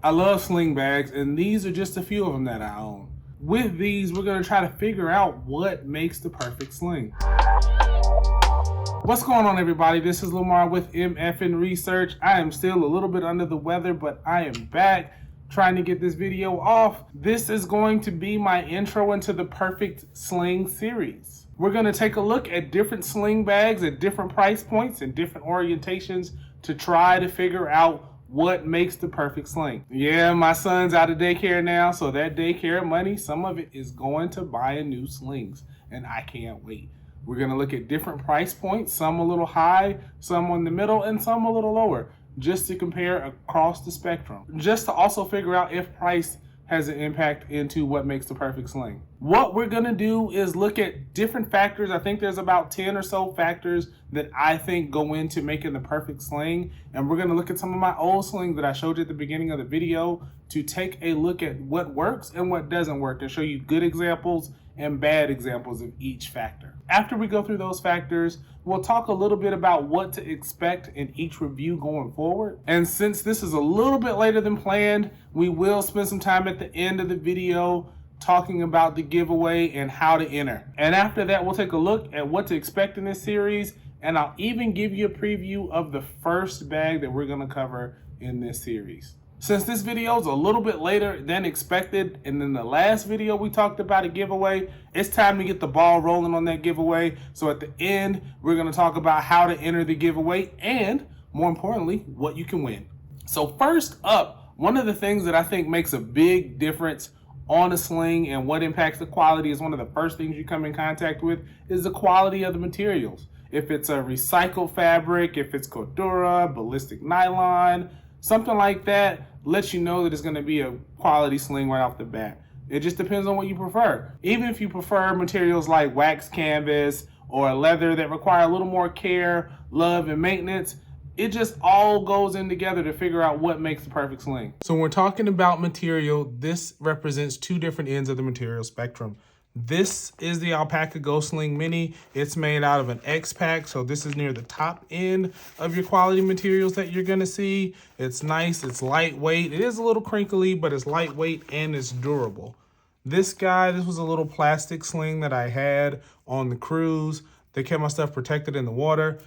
I love sling bags, and these are just a few of them that I own. With these, we're gonna try to figure out what makes the perfect sling. What's going on, everybody? This is Lamar with MFN Research. I am still a little bit under the weather, but I am back trying to get this video off. This is going to be my intro into the perfect sling series. We're gonna take a look at different sling bags at different price points and different orientations to try to figure out what makes the perfect sling. Yeah, my son's out of daycare now, so that daycare money, some of it is going to buying new slings, and I can't wait. We're gonna look at different price points, some a little high, some in the middle, and some a little lower, just to compare across the spectrum. Just to also figure out if price has an impact into what makes the perfect sling. What we're gonna do is look at different factors. I think there's about 10 or so factors that I think go into making the perfect sling. And we're gonna look at some of my old slings that I showed you at the beginning of the video to take a look at what works and what doesn't work and show you good examples and bad examples of each factor. After we go through those factors, we'll talk a little bit about what to expect in each review going forward. And since this is a little bit later than planned, we will spend some time at the end of the video talking about the giveaway and how to enter. And after that, we'll take a look at what to expect in this series, and I'll even give you a preview of the first bag that we're gonna cover in this series. Since this video is a little bit later than expected, and in the last video we talked about a giveaway, it's time to get the ball rolling on that giveaway. So at the end, we're gonna talk about how to enter the giveaway and, more importantly, what you can win. So first up, one of the things that I think makes a big difference on a sling and what impacts the quality is one of the first things you come in contact with is the quality of the materials. If it's a recycled fabric, if it's Cordura, ballistic nylon, something like that lets you know that it's going to be a quality sling right off the bat. It just depends on what you prefer. Even if you prefer materials like wax canvas or leather that require a little more care, love, and maintenance, it just all goes in together to figure out what makes the perfect sling. So when we're talking about material, this represents two different ends of the material spectrum. This is the Alpaca Go Sling Mini. It's made out of an X-Pack, so this is near the top end of your quality materials that you're gonna see. It's nice, it's lightweight. It is a little crinkly, but it's lightweight and it's durable. This was a little plastic sling that I had on the cruise. They kept my stuff protected in the water.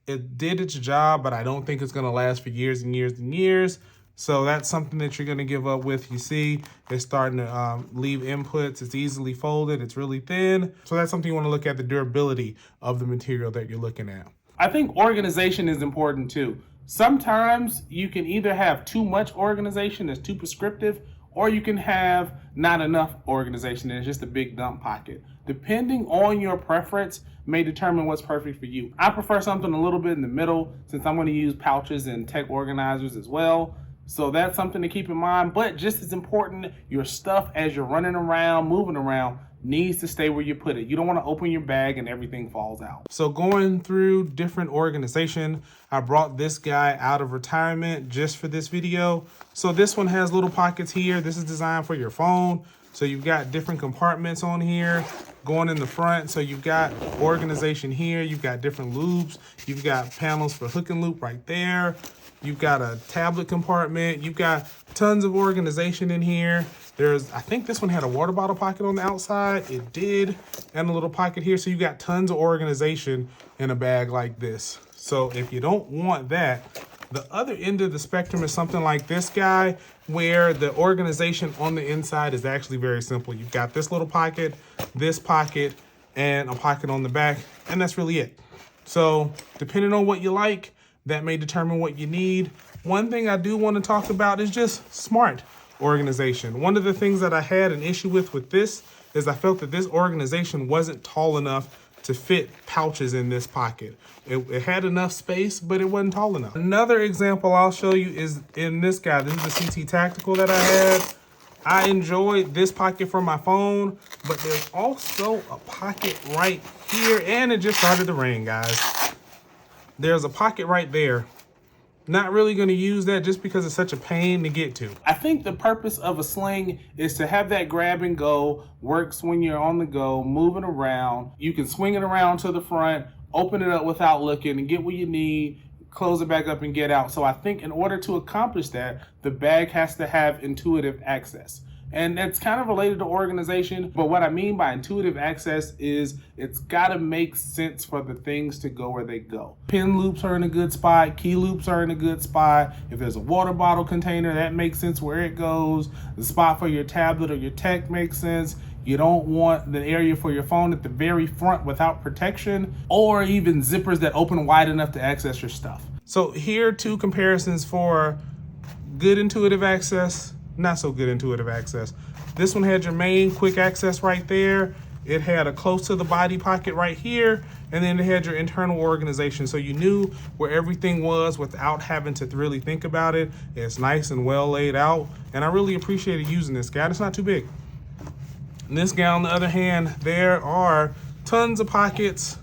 It did its job, but I don't think it's gonna last for years and years and years. So that's something that you're gonna give up with. You see, it's starting to leave inputs. It's easily folded, it's really thin. So that's something you wanna look at, the durability of the material that you're looking at. I think organization is important too. Sometimes you can either have too much organization that's too prescriptive, or you can have not enough organization and it's just a big dump pocket. Depending on your preference may determine what's perfect for you. I prefer something a little bit in the middle since I'm gonna use pouches and tech organizers as well. So that's something to keep in mind, but just as important, your stuff as you're running around, moving around, needs to stay where you put it. You don't want to open your bag and everything falls out. So going through different organization, I brought this guy out of retirement just for this video. So this one has little pockets here. This is designed for your phone. So you've got different compartments on here going in the front. So you've got organization here. You've got different loops. You've got panels for hook and loop right there. You've got a tablet compartment. You've got tons of organization in here. I think this one had a water bottle pocket on the outside. It did, and a little pocket here. So you got tons of organization in a bag like this. So if you don't want that, the other end of the spectrum is something like this guy, where the organization on the inside is actually very simple. You've got this little pocket, this pocket, and a pocket on the back, and that's really it. So depending on what you like, that may determine what you need. One thing I do want to talk about is just smart organization. One of the things that I had an issue with this is I felt that this organization wasn't tall enough to fit pouches in this pocket. It had enough space, but it wasn't tall enough. Another example I'll show you is in this guy. This is the CT Tactical that I had. I enjoyed this pocket for my phone, but there's also a pocket right here, and it just started to rain, guys. There's a pocket right there. Not really going to use that just because it's such a pain to get to. I think the purpose of a sling is to have that grab and go, works when you're on the go, moving around. You can swing it around to the front, open it up without looking and get what you need, close it back up and get out. So I think in order to accomplish that, the bag has to have intuitive access. And that's kind of related to organization, but what I mean by intuitive access is it's gotta make sense for the things to go where they go. Pin loops are in a good spot, key loops are in a good spot. If there's a water bottle container, that makes sense where it goes. The spot for your tablet or your tech makes sense. You don't want the area for your phone at the very front without protection, or even zippers that open wide enough to access your stuff. So here are two comparisons for good intuitive access, not so good intuitive access. This one had your main quick access right there. It had a close to the body pocket right here, and then it had your internal organization. So you knew where everything was without having to really think about it. It's nice and well laid out, and I really appreciated using this guy. It's not too big. And this guy, on the other hand, there are tons of pockets,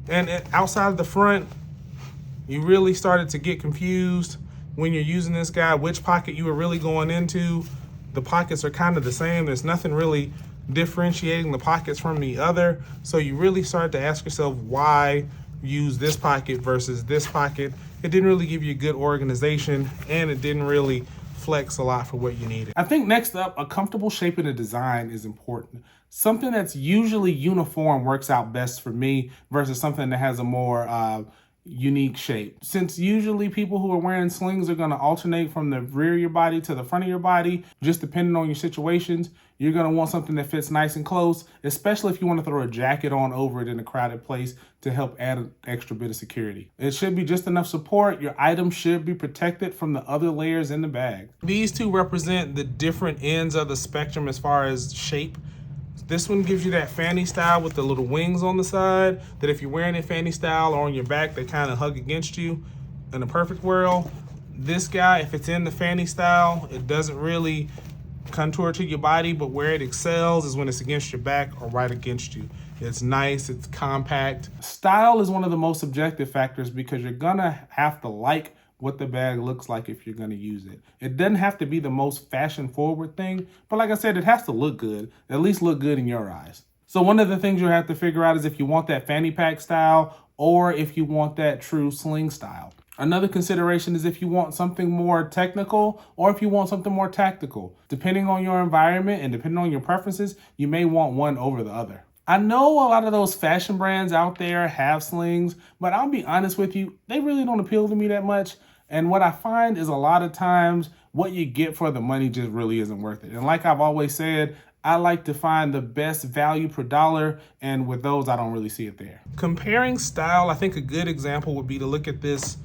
and outside of the front, you really started to get confused when you're using this guy, which pocket you were really going into. The pockets are kind of the same. There's nothing really differentiating the pockets from the other. So you really started to ask yourself why use this pocket versus this pocket. It didn't really give you a good organization, and it didn't really flex a lot for what you needed. I think next up, a comfortable shape in the design is important. Something that's usually uniform works out best for me versus something that has a more unique shape. Since usually people who are wearing slings are going to alternate from the rear of your body to the front of your body, just depending on your situations, you're going to want something that fits nice and close, especially if you want to throw a jacket on over it in a crowded place to help add an extra bit of security. It should be just enough support. Your item should be protected from the other layers in the bag. These two represent the different ends of the spectrum as far as shape. This one gives you that fanny style with the little wings on the side, that if you're wearing it fanny style or on your back, they kind of hug against you in a perfect world. This guy, if it's in the fanny style, it doesn't really contour to your body, but where it excels is when it's against your back or right against you. It's nice, it's compact. Style is one of the most subjective factors because you're gonna have to like what the bag looks like if you're going to use it. It doesn't have to be the most fashion forward thing, but like I said, it has to look good, at least look good in your eyes. So one of the things you'll have to figure out is if you want that fanny pack style or if you want that true sling style. Another consideration is if you want something more technical or if you want something more tactical. Depending on your environment and depending on your preferences, you may want one over the other. I know a lot of those fashion brands out there have slings, but I'll be honest with you, they really don't appeal to me that much. And what I find is a lot of times what you get for the money just really isn't worth it. And like I've always said, I like to find the best value per dollar, and with those, I don't really see it there. Comparing style, I think a good example would be to look at this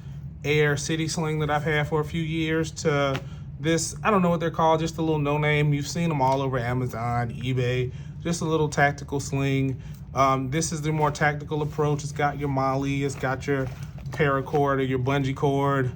Air City Sling that I've had for a few years to this, I don't know what they're called, just a little no-name. You've seen them all over Amazon, eBay, just a little tactical sling. This is the more tactical approach. It's got your molly, it's got your paracord or your bungee cord,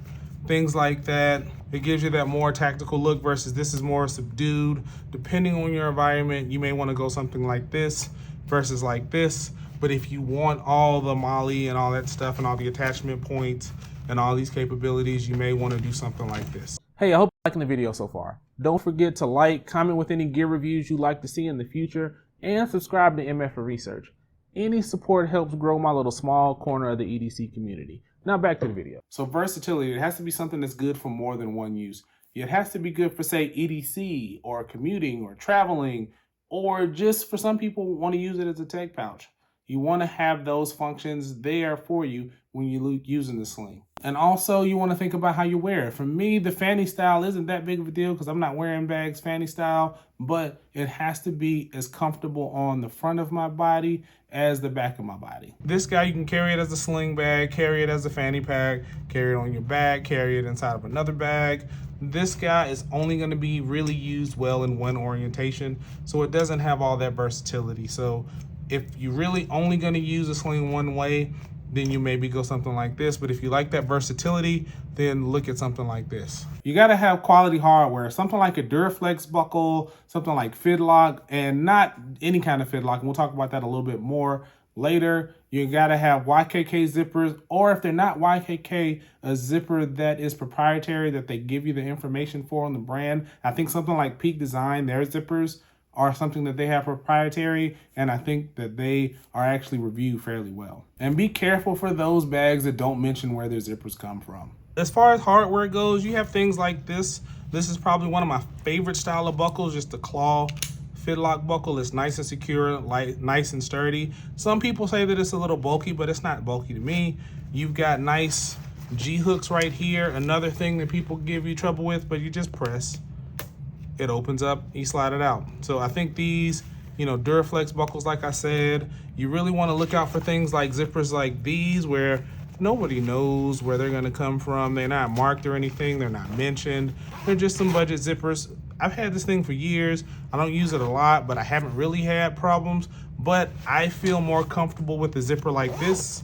things like that. It gives you that more tactical look versus this is more subdued. Depending on your environment, you may want to go something like this versus like this. But if you want all the molly and all that stuff and all the attachment points and all these capabilities, you may want to do something like this. Hey, I hope you're liking the video so far. Don't forget to like, comment with any gear reviews you'd like to see in the future, and subscribe to MF for Research. Any support helps grow my little small corner of the EDC community. Now back to the video. So versatility, it has to be something that's good for more than one use. It has to be good for, say, EDC or commuting or traveling, or just for some people who want to use it as a tech pouch. You want to have those functions there for you when you're using the sling. And also you want to think about how you wear it. For me, the fanny style isn't that big of a deal because I'm not wearing bags fanny style, but it has to be as comfortable on the front of my body as the back of my body. This guy, you can carry it as a sling bag, carry it as a fanny pack, carry it on your back, carry it inside of another bag. This guy is only going to be really used well in one orientation, so it doesn't have all that versatility. So if you're really only going to use a sling one way, then you maybe go something like this. But if you like that versatility, then look at something like this. You got to have quality hardware, something like a Duraflex buckle, something like Fidlock, and not any kind of Fidlock. And we'll talk about that a little bit more later. You got to have YKK zippers, or if they're not YKK, a zipper that is proprietary that they give you the information for on the brand. I think something like Peak Design, their zippers are something that they have proprietary, and I think that they are actually reviewed fairly well. And be careful for those bags that don't mention where their zippers come from. As far as hardware goes, you have things like this. This is probably one of my favorite style of buckles, just the claw fitlock buckle. It's nice and secure, nice and sturdy. Some people say that it's a little bulky, but it's not bulky to me. You've got nice G-hooks right here. Another thing that people give you trouble with, but you just press. It opens up, you slide it out. So I think these, Duraflex buckles, like I said, you really want to look out for things like zippers like these where nobody knows where they're gonna come from. They're not marked or anything, they're not mentioned. They're just some budget zippers. I've had this thing for years. I don't use it a lot, but I haven't really had problems. But I feel more comfortable with a zipper like this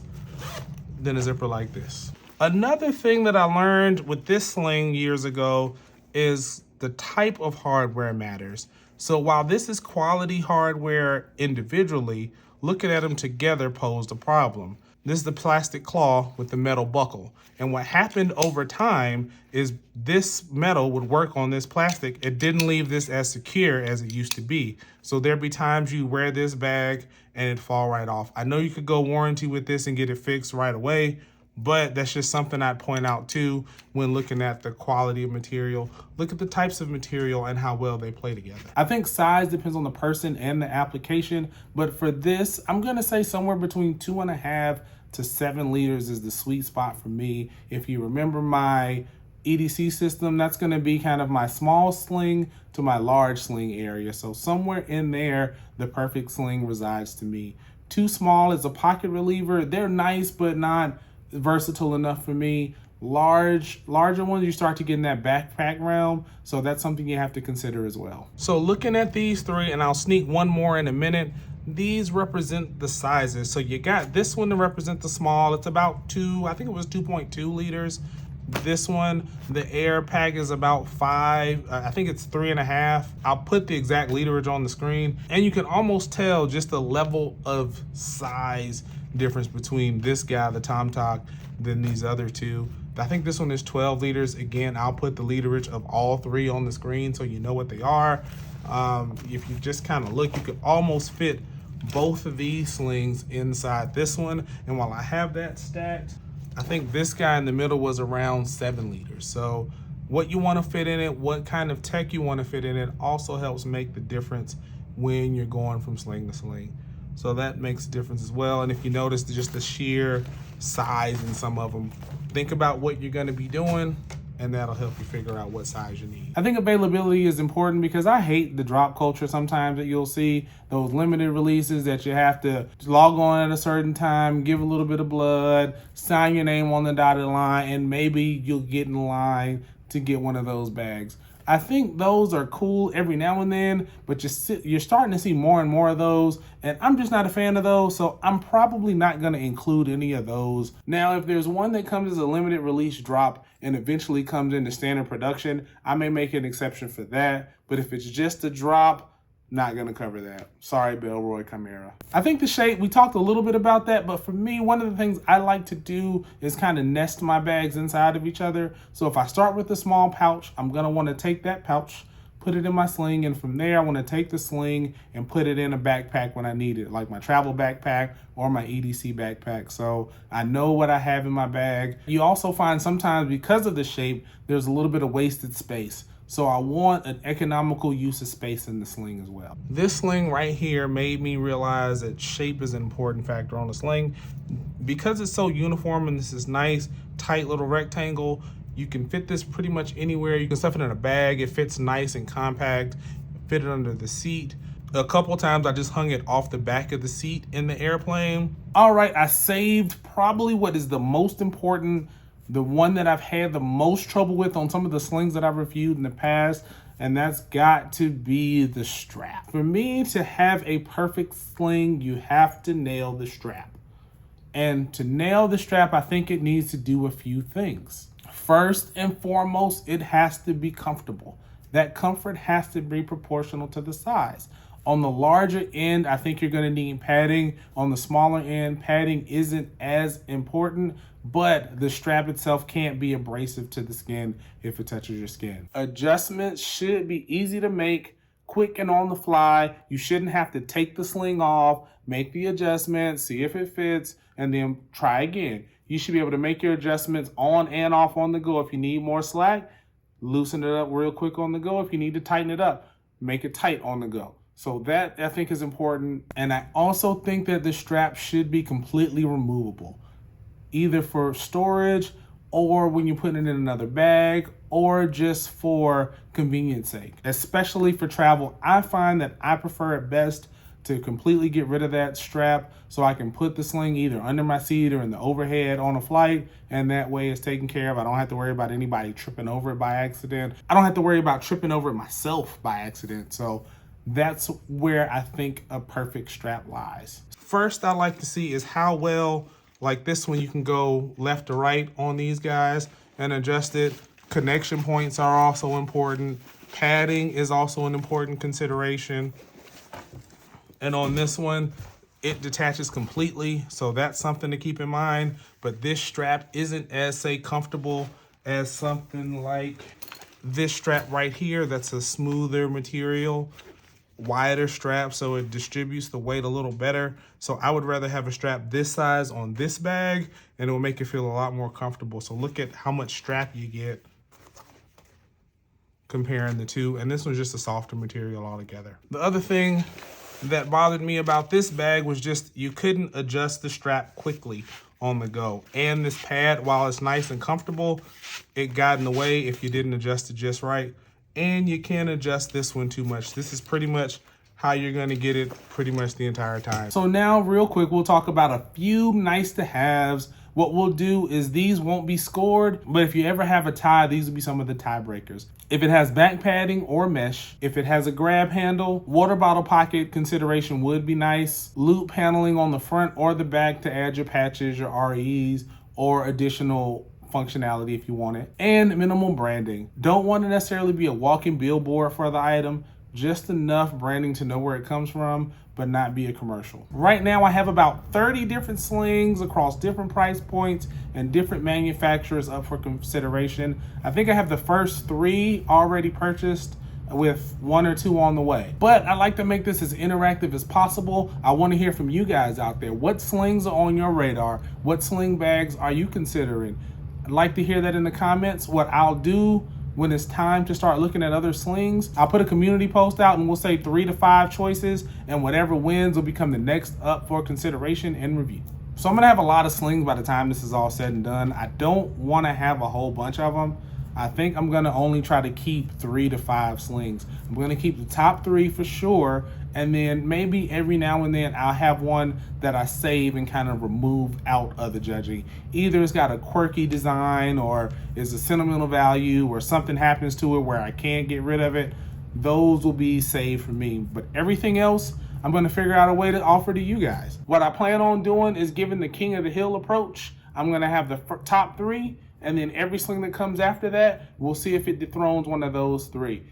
than a zipper like this. Another thing that I learned with this sling years ago is the type of hardware matters. So while this is quality hardware individually, looking at them together posed a problem. This is the plastic claw with the metal buckle. And what happened over time is this metal would work on this plastic. It didn't leave this as secure as it used to be. So there'd be times you wear this bag and it'd fall right off. I know you could go warranty with this and get it fixed right away, but that's just something I'd point out too when looking at the quality of material. Look at the types of material and how well they play together. I think size depends on the person and the application, but for this, I'm gonna say somewhere between 2.5 to 7 liters is the sweet spot for me. If you remember my EDC system, that's gonna be kind of my small sling to my large sling area. So somewhere in there, the perfect sling resides to me. Too small is a pocket reliever. They're nice, but not versatile enough for me. Larger ones, you start to get in that backpack realm, so that's something you have to consider as well. So looking at these three, and I'll sneak one more in a minute, these represent the sizes. So you got this one to represent the small. It's about 2.2 liters. This one, the air pack is about 5, I think it's 3.5. I'll put the exact literage on the screen, and you can almost tell just the level of size difference between this guy, the Tom Talk, than these other two. I think this one is 12 liters. Again, I'll put the literage of all three on the screen so you know what they are. If you just kind of look, you could almost fit both of these slings inside this one. And while I have that stacked, I think this guy in the middle was around 7 liters. So what you want to fit in it, what kind of tech you want to fit in it also helps make the difference when you're going from sling to sling. So that makes a difference as well. And if you notice just the sheer size in some of them, think about what you're going to be doing, and that'll help you figure out what size you need. I think availability is important because I hate the drop culture sometimes that you'll see, those limited releases that you have to log on at a certain time, give a little bit of blood, sign your name on the dotted line, and maybe you'll get in line to get one of those bags. I think those are cool every now and then, but you're starting to see more and more of those, and I'm just not a fan of those, so I'm probably not going to include any of those. Now, if there's one that comes as a limited release drop and eventually comes into standard production, I may make an exception for that, but if it's just a drop, not gonna cover that. Sorry, Belroy Chimera. I think the shape, we talked a little bit about that, but for me, one of the things I like to do is kind of nest my bags inside of each other. So if I start with a small pouch, I'm gonna wanna take that pouch, put it in my sling, and from there, I wanna take the sling and put it in a backpack when I need it, like my travel backpack or my EDC backpack. So I know what I have in my bag. You also find sometimes because of the shape, there's a little bit of wasted space. So I want an economical use of space in the sling as well. This sling right here made me realize that shape is an important factor on the sling. Because it's so uniform and this is nice, tight little rectangle, you can fit this pretty much anywhere. You can stuff it in a bag. It fits nice and compact. Fit it under the seat. A couple times I just hung it off the back of the seat in the airplane. All right, I saved probably what is the most important, the one that I've had the most trouble with on some of the slings that I've reviewed in the past, and that's got to be the strap. For me to have a perfect sling, you have to nail the strap. And to nail the strap, I think it needs to do a few things. First and foremost, it has to be comfortable. That comfort has to be proportional to the size. On the larger end, I think you're gonna need padding. On the smaller end, padding isn't as important, but the strap itself can't be abrasive to the skin if it touches your skin. Adjustments should be easy to make, quick and on the fly. You shouldn't have to take the sling off, make the adjustments, see if it fits, and then try again. You should be able to make your adjustments on and off on the go. If you need more slack, loosen it up real quick on the go. If you need to tighten it up, make it tight on the go. So that, I think, is important. And I also think that the strap should be completely removable, either for storage or when you're putting it in another bag, or just for convenience sake. Especially for travel, I find that I prefer it best to completely get rid of that strap so I can put the sling either under my seat or in the overhead on a flight, and that way it's taken care of. I don't have to worry about anybody tripping over it by accident. I don't have to worry about tripping over it myself by accident. So that's where I think a perfect strap lies. First, I like to see is how well, like this one, you can go left to right on these guys and adjust it. Connection points are also important. Padding is also an important consideration. And on this one, it detaches completely, so that's something to keep in mind. But this strap isn't as, say, comfortable as something like this strap right here. That's a smoother material, wider strap, so it distributes the weight a little better. So I would rather have a strap this size on this bag, and it will make it feel a lot more comfortable. So look at how much strap you get comparing the two, and this one's just a softer material altogether. The other thing that bothered me about this bag was just you couldn't adjust the strap quickly on the go. And this pad, while it's nice and comfortable, it got in the way if you didn't adjust it just right. And you can't adjust this one too much. This is pretty much how you're gonna get it pretty much the entire time. So now real quick, we'll talk about a few nice to haves. What we'll do is these won't be scored, but if you ever have a tie, these will be some of the tiebreakers. If it has back padding or mesh, if it has a grab handle, water bottle pocket consideration would be nice. Loop paneling on the front or the back to add your patches, your REs, or additional functionality if you want it. And minimal branding. Don't want to necessarily be a walking billboard for the item, just enough branding to know where it comes from, but not be a commercial. Right now I have about 30 different slings across different price points and different manufacturers up for consideration. I think I have the first 3 already purchased, with 1 or 2 on the way. But I like to make this as interactive as possible. I want to hear from you guys out there. What slings are on your radar? What sling bags are you considering? I'd like to hear that in the comments. What I'll do when it's time to start looking at other slings, I'll put a community post out and we'll say 3 to 5 choices, and whatever wins will become the next up for consideration and review. So I'm gonna have a lot of slings by the time this is all said and done. I don't wanna have a whole bunch of them. I think I'm gonna only try to keep 3 to 5 slings. I'm gonna keep the top 3 for sure, and then maybe every now and then I'll have one that I save and kind of remove out of the judging. Either it's got a quirky design or is a sentimental value or something happens to it where I can't get rid of it. Those will be saved for me, but everything else, I'm gonna figure out a way to offer to you guys. What I plan on doing is giving the King of the Hill approach. I'm gonna have the top 3, and then every sling that comes after that, we'll see if it dethrones one of those 3.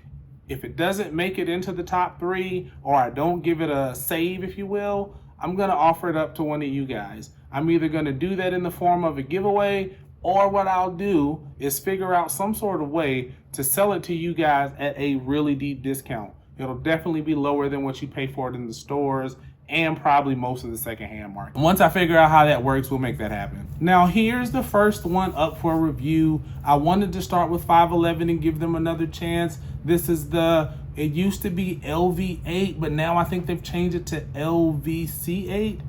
If it doesn't make it into the top 3, or I don't give it a save, if you will, I'm gonna offer it up to one of you guys. I'm either gonna do that in the form of a giveaway, or what I'll do is figure out some sort of way to sell it to you guys at a really deep discount. It'll definitely be lower than what you pay for it in the stores, and probably most of the secondhand market. Once I figure out how that works, we'll make that happen. Now here's the first one up for review. I wanted to start with 511 and give them another chance. This is it used to be LV8, but now I think they've changed it to LVC8.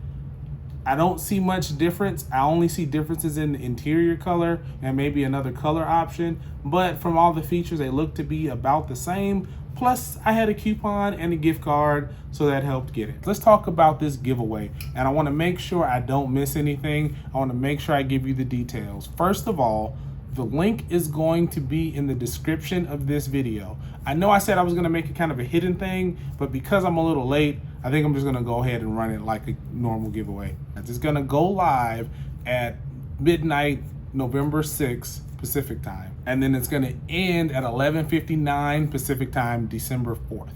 I don't see much difference. I only see differences in the interior color and maybe another color option, but from all the features, they look to be about the same. Plus, I had a coupon and a gift card, so that helped get it. Let's talk about this giveaway, and I want to make sure I don't miss anything. I want to make sure I give you the details. First of all, the link is going to be in the description of this video. I know I said I was going to make it kind of a hidden thing, but because I'm a little late, I think I'm just going to go ahead and run it like a normal giveaway. It's going to go live at midnight, November 6th. Pacific time, and then it's going to end at 11:59 Pacific time, December 4th.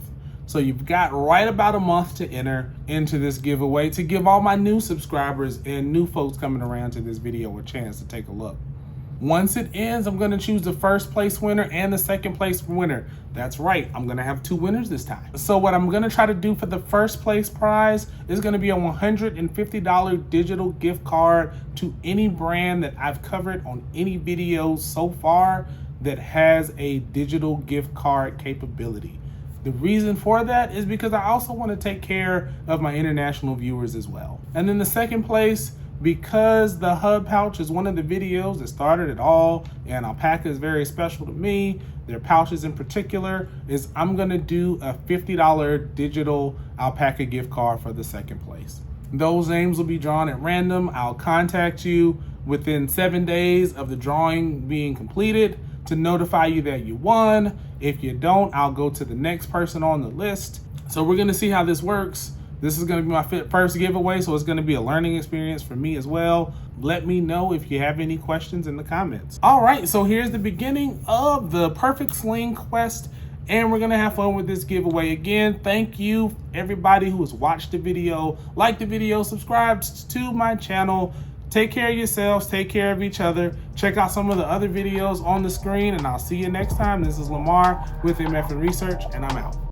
So you've got right about a month to enter into this giveaway to give all my new subscribers and new folks coming around to this video a chance to take a look. Once it ends, I'm gonna choose the first place winner and the second place winner. That's right, I'm gonna have 2 winners this time. So what I'm gonna try to do for the first place prize is gonna be a $150 digital gift card to any brand that I've covered on any videos so far that has a digital gift card capability. The reason for that is because I also want to take care of my international viewers as well. And then the second place, because the hub pouch is one of the videos that started it all, and alpaca is very special to me, their pouches in particular, is I'm gonna do a $50 digital alpaca gift card for the second place. Those names will be drawn at random. I'll contact you within 7 days of the drawing being completed to notify you that you won. If you don't, I'll go to the next person on the list. So we're gonna see how this works. This is gonna be my first giveaway, so it's gonna be a learning experience for me as well. Let me know if you have any questions in the comments. All right, so here's the beginning of the Perfect Sling quest, and we're gonna have fun with this giveaway. Again, thank you everybody who has watched the video, liked the video, subscribed to my channel. Take care of yourselves, take care of each other. Check out some of the other videos on the screen, and I'll see you next time. This is Lamar with MF Research, and I'm out.